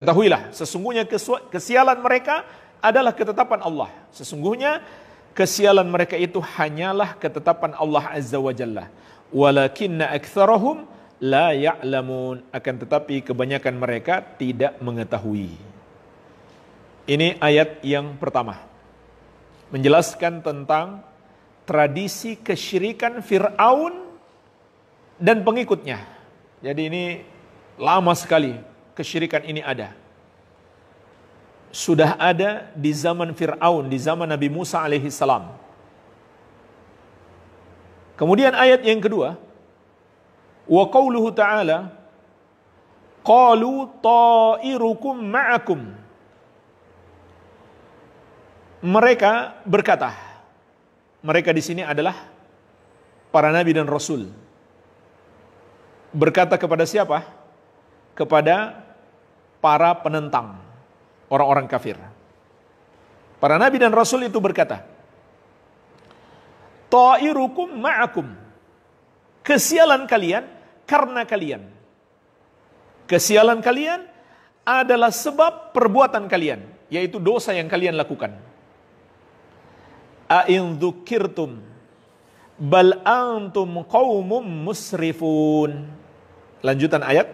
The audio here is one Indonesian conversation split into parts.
Ketahuilah, sesungguhnya kesialan mereka adalah ketetapan Allah. Sesungguhnya kesialan mereka itu hanyalah ketetapan Allah Azza wa Jalla. Walakinna aktsarahum la ya'lamun. Akan tetapi kebanyakan mereka tidak mengetahui. Ini ayat yang pertama. Menjelaskan tentang tradisi kesyirikan Fir'aun dan pengikutnya. Jadi ini lama sekali kesyirikan ini ada. Sudah ada di zaman Fir'aun, di zaman Nabi Musa alaihi salam. Kemudian ayat yang kedua, wa qauluhu ta'ala, qalu ta'irukum ma'akum. Mereka berkata, mereka di sini adalah para nabi dan rasul. Berkata kepada siapa? Kepada para penentang, orang-orang kafir. Para nabi dan rasul itu berkata, ta'irukum ma'akum. Kesialan kalian karena kalian. Kesialan kalian adalah sebab perbuatan kalian, yaitu dosa yang kalian lakukan. A'in dzukirtum bal antum qaumum musrifun. Lanjutan ayat.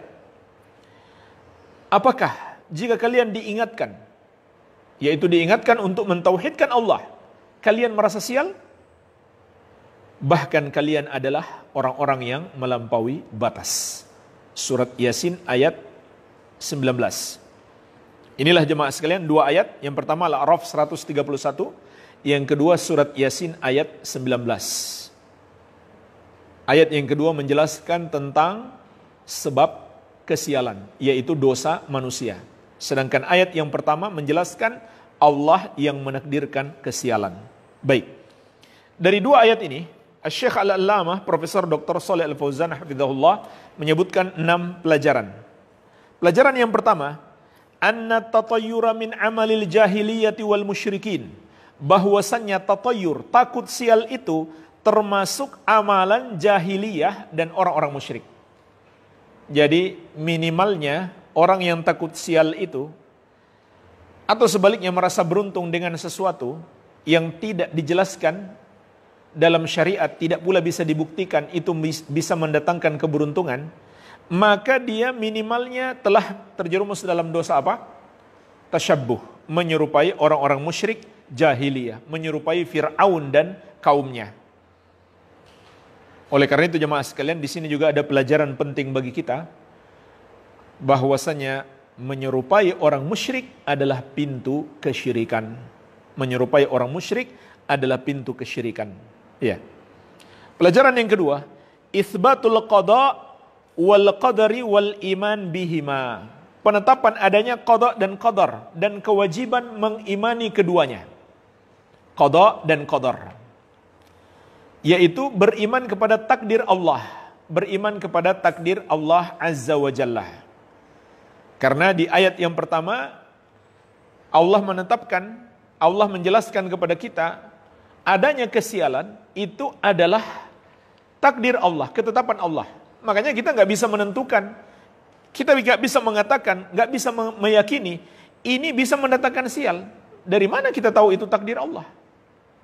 Apakah jika kalian diingatkan, yaitu diingatkan untuk mentauhidkan Allah, kalian merasa sial? Bahkan kalian adalah orang-orang yang melampaui batas. Surat Yasin ayat 19. Inilah jemaah sekalian dua ayat. Yang pertama Al-A'raf 131. Yang kedua surat Yasin ayat 19. Ayat yang kedua menjelaskan tentang sebab kesialan, yaitu dosa manusia. Sedangkan ayat yang pertama menjelaskan Allah yang menakdirkan kesialan. Baik. Dari dua ayat ini, Syekh Al-Allamah Profesor Dr. Shalih Al-Fauzan hafizahullah menyebutkan 6 pelajaran. Pelajaran yang pertama, anna tatayyura min amalil jahiliyati wal musyrikin. Bahwasannya tatayyur, takut sial itu termasuk amalan jahiliyah dan orang-orang musyrik. Jadi minimalnya orang yang takut sial itu, atau sebaliknya merasa beruntung dengan sesuatu yang tidak dijelaskan dalam syariat, tidak pula bisa dibuktikan itu bisa mendatangkan keberuntungan, maka dia minimalnya telah terjerumus dalam dosa apa? Tasyabbuh, menyerupai orang-orang musyrik jahiliyah, menyerupai Fir'aun dan kaumnya. Oleh karena itu jemaah sekalian, di sini juga ada pelajaran penting bagi kita, bahwasanya menyerupai orang musyrik adalah pintu kesyirikan. Menyerupai orang musyrik adalah pintu kesyirikan. Ya. Pelajaran yang kedua, itsbatul qada wal qadari wal iman bihima. Penetapan adanya qada dan qadar dan kewajiban mengimani keduanya. Qada dan qadar. Yaitu beriman kepada takdir Allah, beriman kepada takdir Allah Azza wa Jalla. Karena di ayat yang pertama Allah menetapkan, Allah menjelaskan kepada kita adanya kesialan itu adalah takdir Allah, ketetapan Allah. Makanya kita nggak bisa menentukan, kita nggak bisa mengatakan, nggak bisa meyakini ini bisa mendatangkan sial. Dari mana kita tahu itu takdir Allah?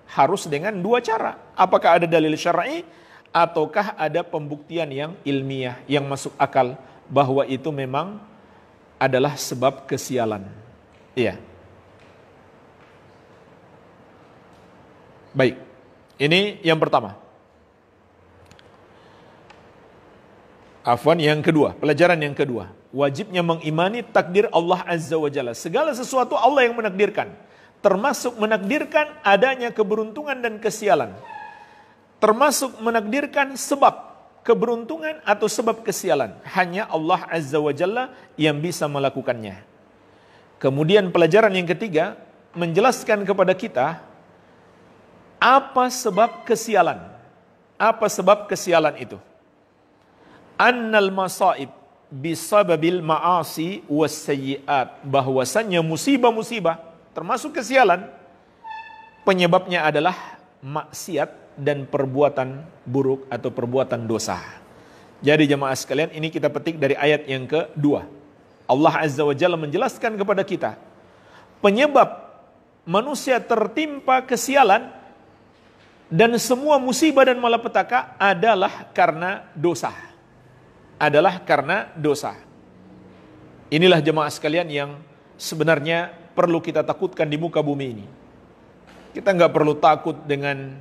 Harus dengan dua cara. Apakah ada dalil syar'i ataukah ada pembuktian yang ilmiah yang masuk akal bahwa itu memang adalah sebab kesialan. Iya. Baik. Ini yang pertama. Afwan, yang kedua, pelajaran yang kedua. Wajibnya mengimani takdir Allah Azza wa Jalla. Segala sesuatu Allah yang menakdirkan. Termasuk menakdirkan adanya keberuntungan dan kesialan. Termasuk menakdirkan sebab keberuntungan atau sebab kesialan. Hanya Allah Azza wa Jalla yang bisa melakukannya. Kemudian pelajaran yang ketiga, menjelaskan kepada kita apa sebab kesialan. Apa sebab kesialan itu? Annal masaib bisababil ma'asi wassayyi'at. Bahwasannya musibah-musibah termasuk kesialan, penyebabnya adalah maksiat dan perbuatan buruk atau perbuatan dosa. Jadi jemaah sekalian, ini kita petik dari ayat yang kedua. Allah Azza wa Jalla menjelaskan kepada kita, penyebab manusia tertimpa kesialan dan semua musibah dan malapetaka adalah karena dosa. Adalah karena dosa. Inilah jemaah sekalian yang sebenarnya perlu kita takutkan di muka bumi ini. Kita nggak perlu takut dengan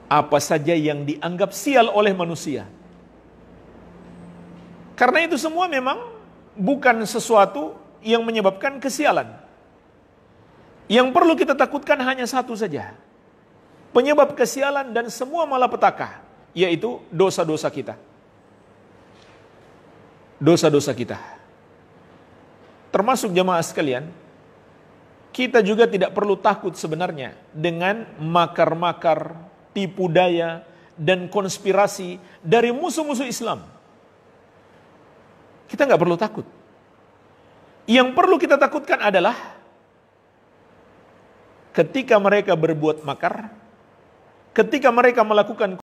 apa saja yang dianggap sial oleh manusia. Karena itu semua memang bukan sesuatu yang menyebabkan kesialan. Yang perlu kita takutkan hanya satu saja. Penyebab kesialan dan semua malapetaka, yaitu dosa-dosa kita. Dosa-dosa kita. Termasuk jemaah sekalian, kita juga tidak perlu takut sebenarnya dengan makar-makar, tipu daya, dan konspirasi dari musuh-musuh Islam. Kita nggak perlu takut. Yang perlu kita takutkan adalah ketika mereka berbuat makar, ketika mereka melakukan